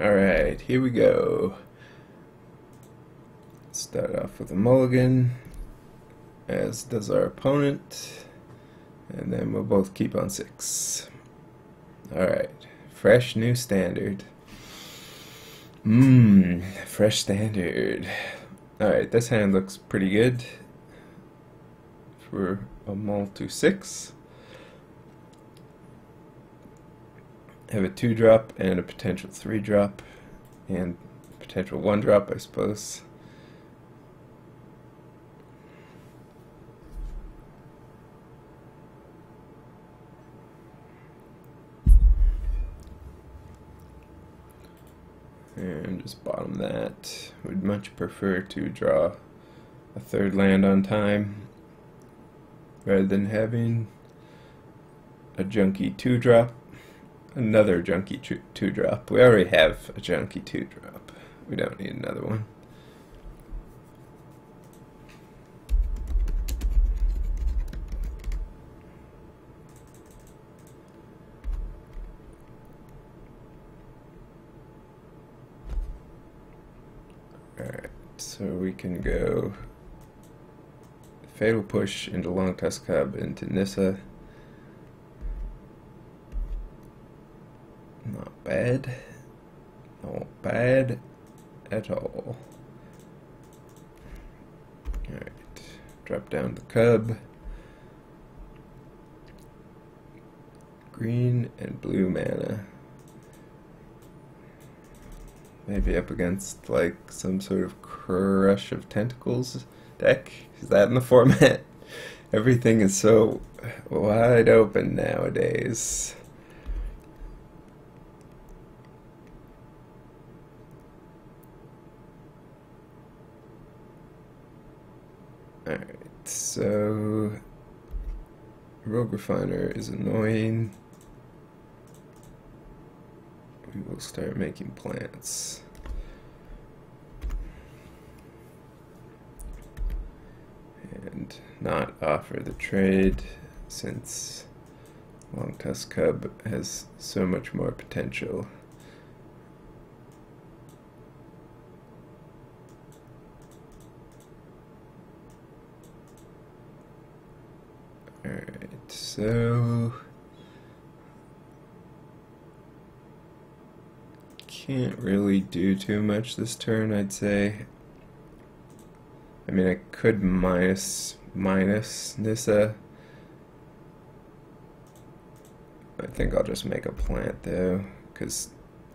Alright, here we go. Start off with a mulligan, as does our opponent, and then we'll both keep on 6. Alright, fresh new standard. Fresh standard. Alright, this hand looks pretty good for a mull to 6. Have a 2-drop and a potential 3-drop and potential 1-drop, I suppose. And just bottom that. Would much prefer to draw a 3rd land on time rather than having a junky 2-drop. Another junky 2-drop. We already have a junky 2-drop. We don't need another one. Alright, so we can go Fatal Push into Long Tusk Cub into Nissa. Not bad. Not bad at all. Alright, drop down the Cub. Green and blue mana. Maybe up against like some sort of Crush of Tentacles deck. Is that in the format? Everything is so wide open nowadays. Alright, so Rogue Refiner is annoying. We will start making plants. And not offer the trade since Long Tusk Cub has so much more potential. Alright, so can't really do too much this turn, I'd say. I mean, I could minus Nissa. I think I'll just make a plant though, because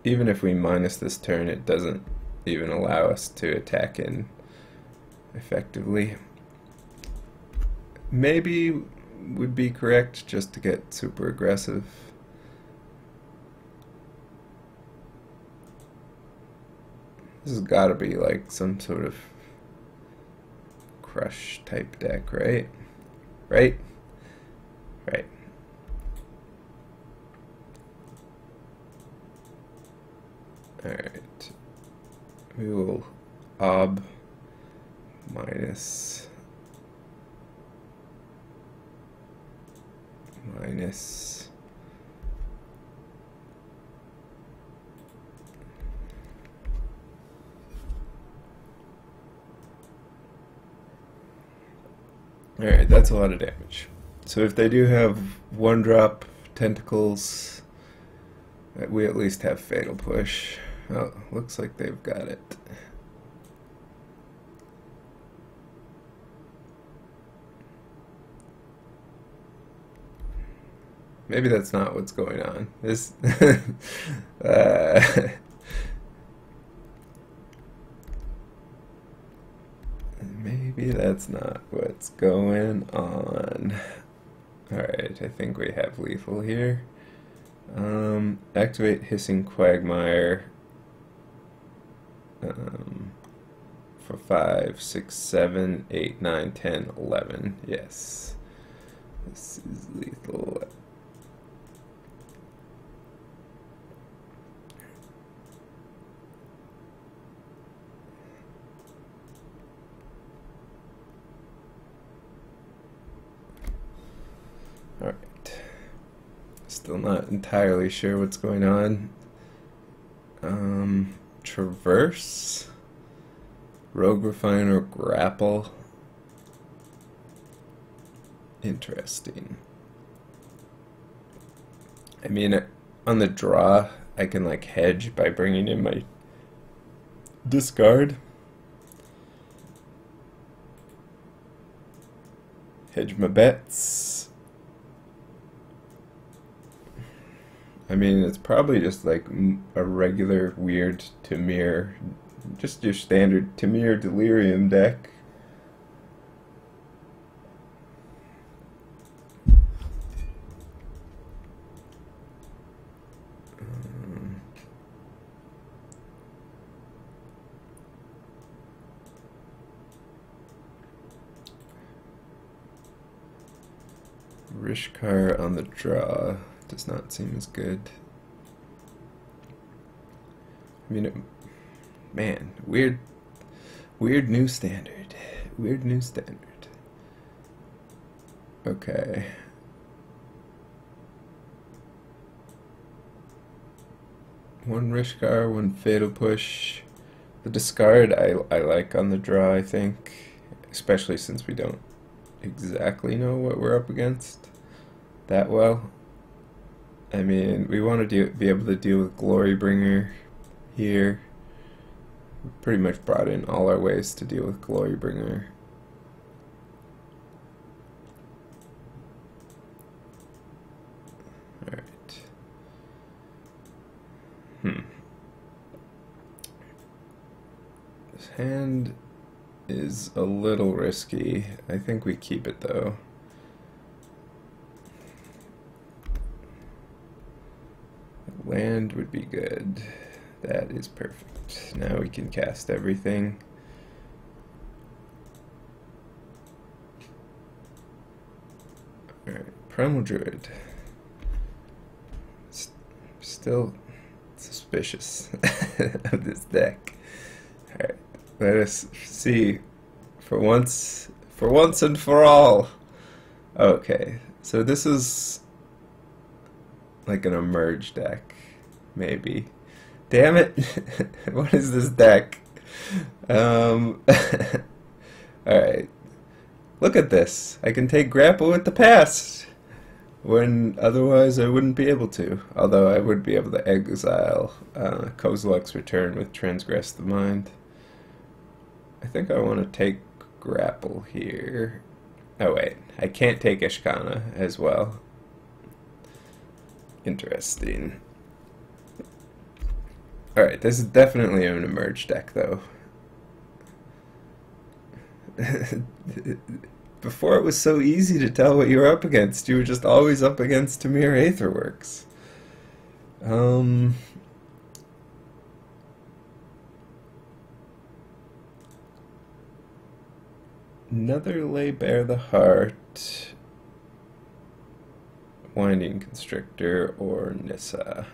even if we minus this turn, it doesn't even allow us to attack in effectively. Maybe would be correct just to get super aggressive. This has got to be like some sort of Crush type deck, right? Right? Right. Alright. We will ob minus. Alright, that's a lot of damage. So if they do have 1-drop tentacles, we at least have Fatal Push. Oh, looks like they've got it. Maybe that's not what's going on. This maybe that's not what's going on. Alright, I think we have lethal here. Activate Hissing Quagmire for 5, 6, 7, 8, 9, 10, 11. Yes. This is lethal. Alright. Still not entirely sure what's going on. Traverse, Rogue Refiner, Grapple. Interesting. I mean, on the draw, I can like hedge by bringing in my discard. Hedge my bets. I mean, it's probably just like a regular weird Tamir, just your standard Tamir Delirium deck. Rishkar on the draw does not seem as good. I mean, man, weird new standard. Weird new standard. Okay. One Rishkar, one Fatal Push. The discard I like on the draw, I think, especially since we don't exactly know what we're up against that well. I mean, we want to be able to deal with Glorybringer here. We pretty much brought in all our ways to deal with Glorybringer. Alright. This hand is a little risky. I think we keep it though. Land would be good. That is perfect. Now we can cast everything. Alright, Primal Druid. Still suspicious of this deck. Alright, let us see for once and for all. Okay, so this is like an emerge deck, maybe. Damn it! What is this deck? Alright. Look at this. I can take Grapple with the past, when otherwise I wouldn't be able to. Although I would be able to exile Kozilek's Return with Transgress the Mind. I think I want to take Grapple here. Oh wait, I can't take Ishkana as well. Interesting. Alright, this is definitely an emerge deck though. Before it was so easy to tell what you were up against. You were just always up against Tamir Aetherworks. Another Lay Bare the Heart, Winding Constrictor, or Nissa.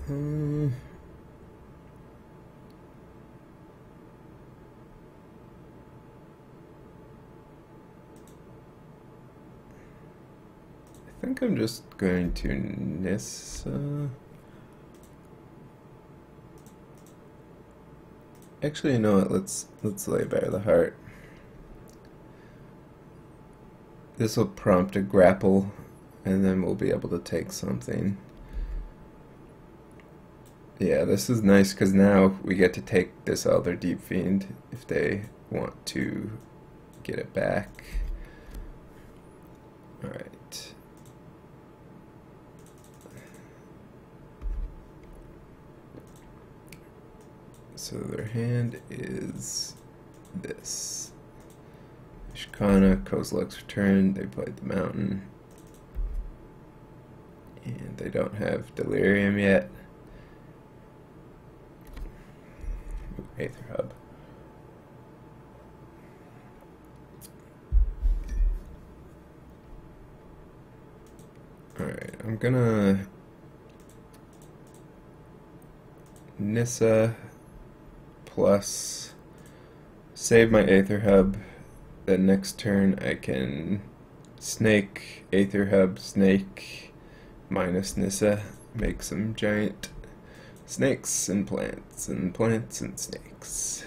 I think I'm just going to Nissa. Actually, you know what? Let's Lay Bare the Heart. This will prompt a grapple, and then we'll be able to take something. Yeah, this is nice because now we get to take this Elder Deep Fiend if they want to get it back. Alright. So their hand is this. Ishkana, Kozilek's Return, they played the Mountain. And they don't have Delirium yet. Aether Hub. Alright, I'm gonna Nissa plus save my Aether Hub the next turn I can snake, Aether Hub, snake, minus Nissa, make some giant snakes and plants and plants and snakes.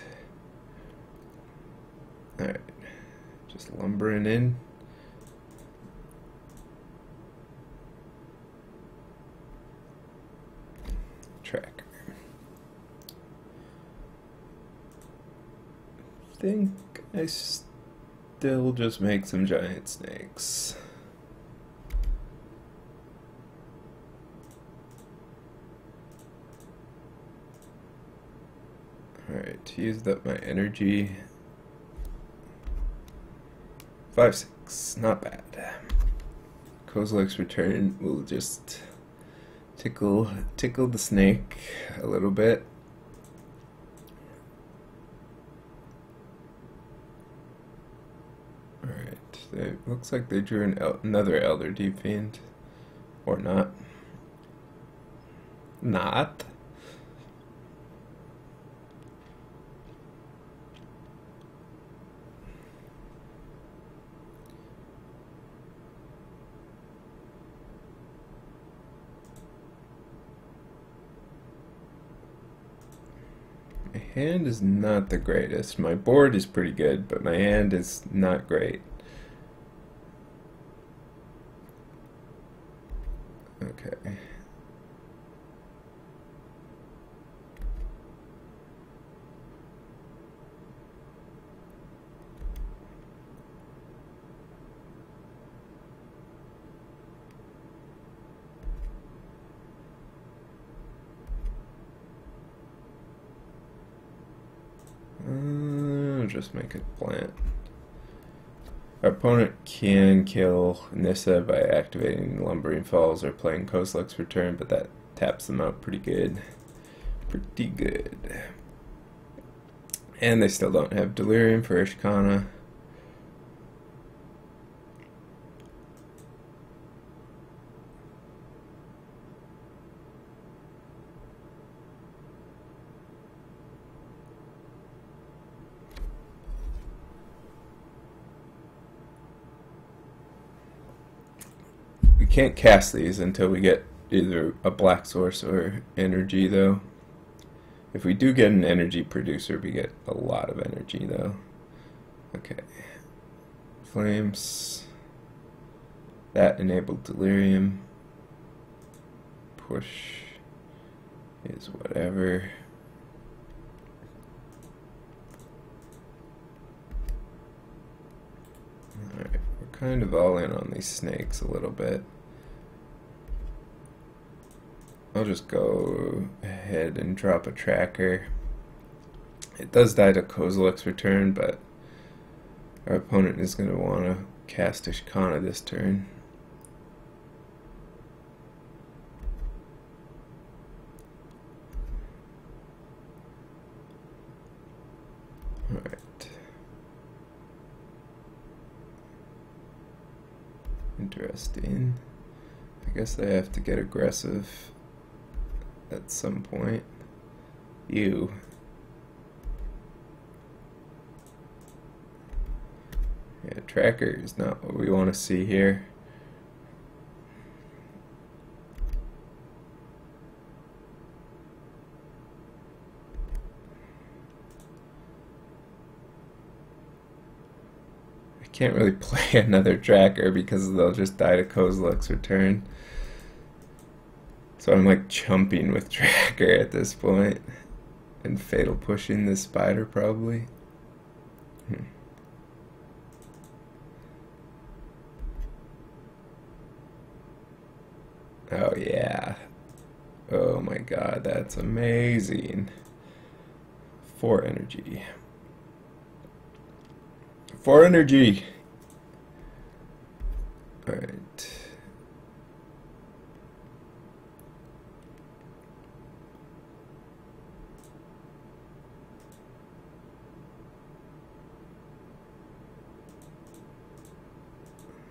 Alright, just lumbering in. Tracker. I think I still just make some giant snakes. Alright, used up my energy. 5-6, not bad. Kozilek's return will just tickle the snake a little bit. Alright, it looks like they drew another Elder Deep Fiend. Or not. Not. My hand is not the greatest. My board is pretty good, but my hand is not great. Okay. Just make it plant. Our opponent can kill Nissa by activating Lumbering Falls or playing Kozilek's Return, but that taps them out pretty good. Pretty good. And they still don't have Delirium for Ishkana. We can't cast these until we get either a black source or energy, though. If we do get an energy producer, we get a lot of energy, though. Okay. Flames. That enabled Delirium. Push is whatever. Alright, we're kind of all in on these snakes a little bit. I'll just go ahead and drop a tracker. It does die to Kozilek's Return, but our opponent is going to want to cast Ishkana this turn. Alright. Interesting. I guess they have to get aggressive at some point. Yeah, tracker is not what we want to see here. I can't really play another tracker because they'll just die to Kozilek's Return. So I'm like chumping with tracker at this point and fatal pushing this spider probably. Oh yeah. Oh my god, that's amazing. 4 energy. 4 energy! Alright.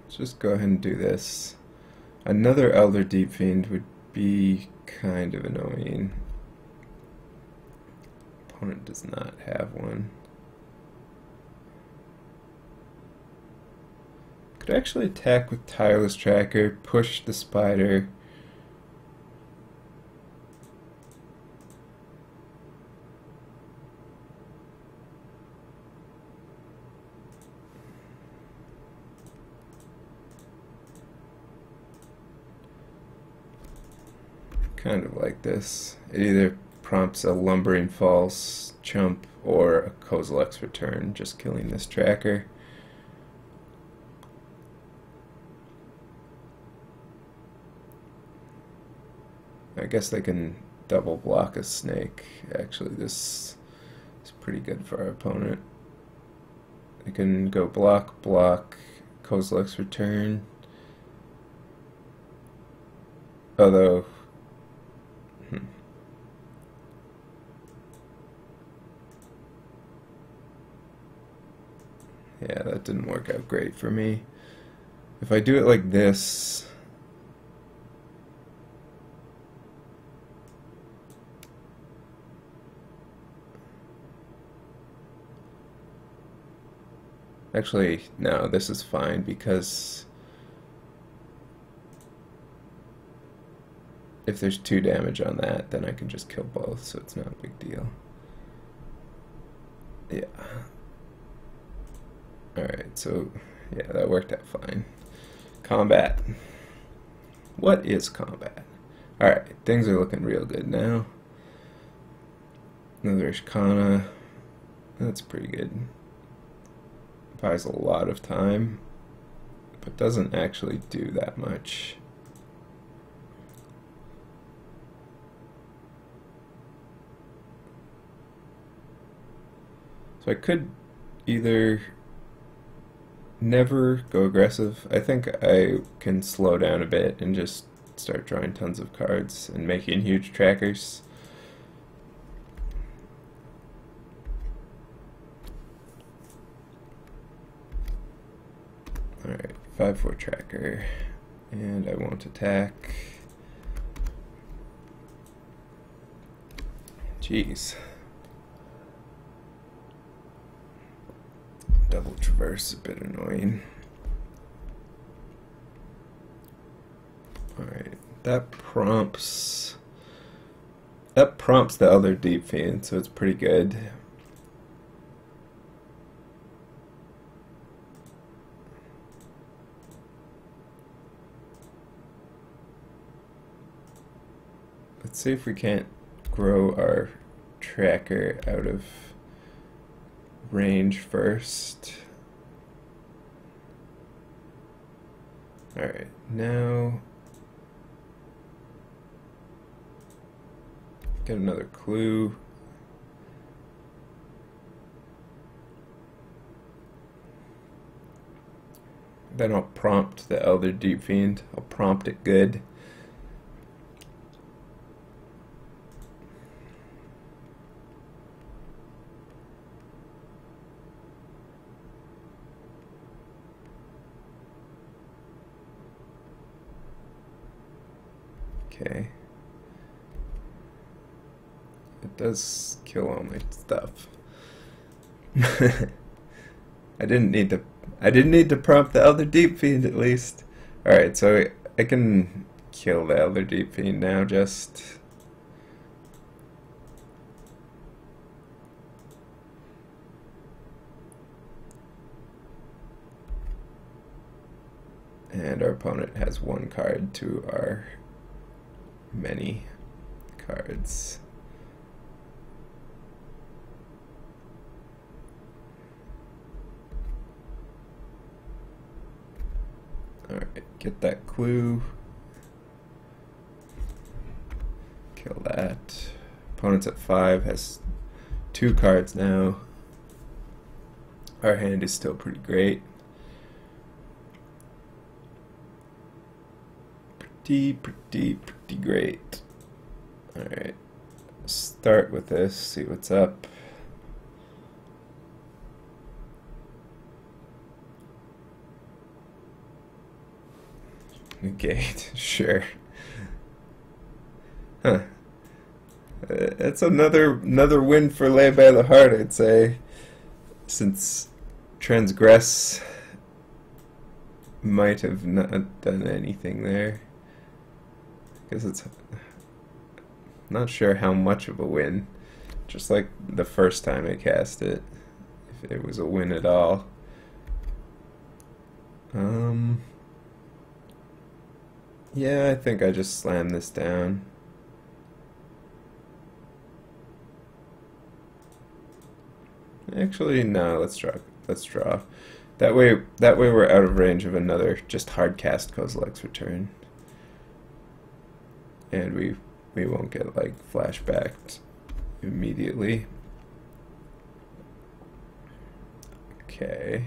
Let's just go ahead and do this. Another Elder Deep Fiend would be kind of annoying. Opponent does not have one. Could actually attack with Tireless Tracker, push the spider. Kind of like this. It either prompts a Lumbering Falls chump or a Kozilek's Return, just killing this tracker. I guess they can double block a snake. Actually, this is pretty good for our opponent. They can go block, block, Kozilek's Return. Although, yeah, that didn't work out great for me. If I do it like this, actually, no, this is fine because if there's 2 damage on that, then I can just kill both, so it's not a big deal. Yeah. Alright, so yeah, that worked out fine. Combat. What is combat? Alright, things are looking real good now. Another Ishkana. That's pretty good. Buys a lot of time, but doesn't actually do that much. So I could either never go aggressive. I think I can slow down a bit and just start drawing tons of cards and making huge trackers. Alright, 5/4 tracker, and I won't attack. Jeez. Double traverse, a bit annoying. Alright, that prompts the other Deep Fiend, so it's pretty good. Let's see if we can't grow our tracker out of range first. Alright, now get another clue. Then I'll prompt the Elder Deep Fiend. I'll prompt it good. Okay. It does kill all my stuff. I didn't need to prompt the Elder Deep Fiend at least. Alright, so I can kill the Elder Deep Fiend now, just and our opponent has 1 card to our many cards. Alright, get that clue. Kill that. Opponent's at 5, has 2 cards now. Our hand is still pretty great. Pretty great. Alright, start with this, see what's up. Negate, sure. Huh. That's another win for Lay by the Heart, I'd say. Since Transgress might have not done anything there, because it's not sure how much of a win, just like the first time I cast it, if it was a win at all. Yeah, I think I just slammed this down. Actually, no, let's draw. Let's draw. That way we're out of range of another just hard cast Kozilek's Return. And we won't get like flashbacked immediately. Okay.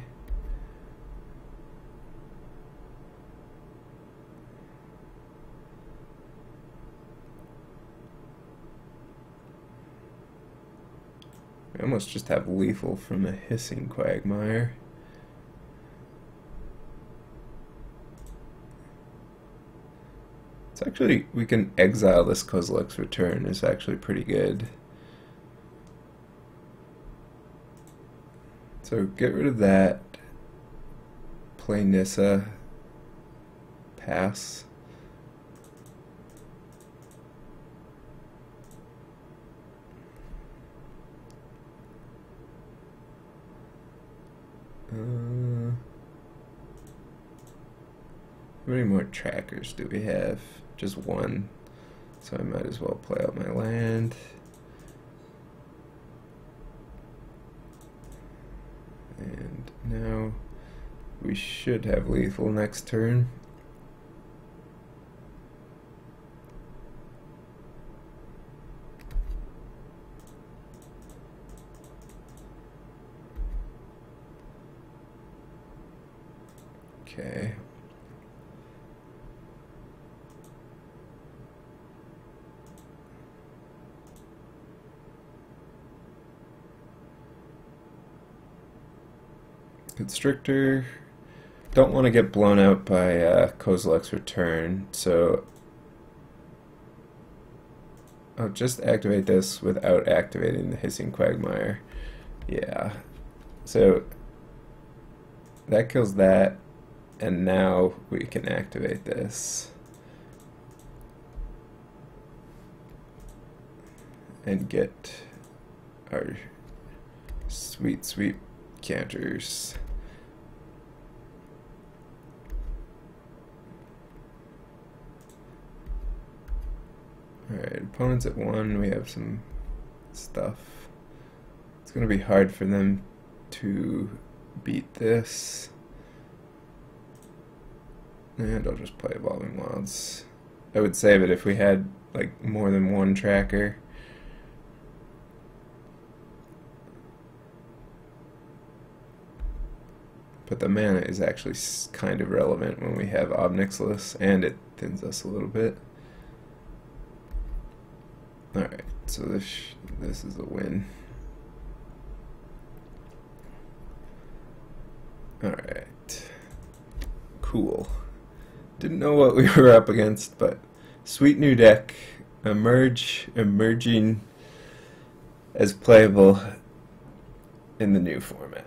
We almost just have lethal from a Hissing Quagmire. It's actually, we can exile this Kozilek's Return, is actually pretty good. So get rid of that. Play Nissa. Pass. How many more trackers do we have? Just one. So I might as well play out my land. And now we should have lethal next turn. Okay. Constrictor. Don't want to get blown out by Kozilek's Return, so I'll just activate this without activating the Hissing Quagmire. Yeah. So that kills that, and now we can activate this. And get our sweet, sweet counters. Alright, opponents at 1, we have some stuff. It's going to be hard for them to beat this. And I'll just play Evolving Wilds. I would save it if we had like more than one tracker. But the mana is actually kind of relevant when we have Obnixilus, and it thins us a little bit. Alright, so this is a win. Alright. Cool. Didn't know what we were up against, but sweet new deck. Emerging as playable in the new format.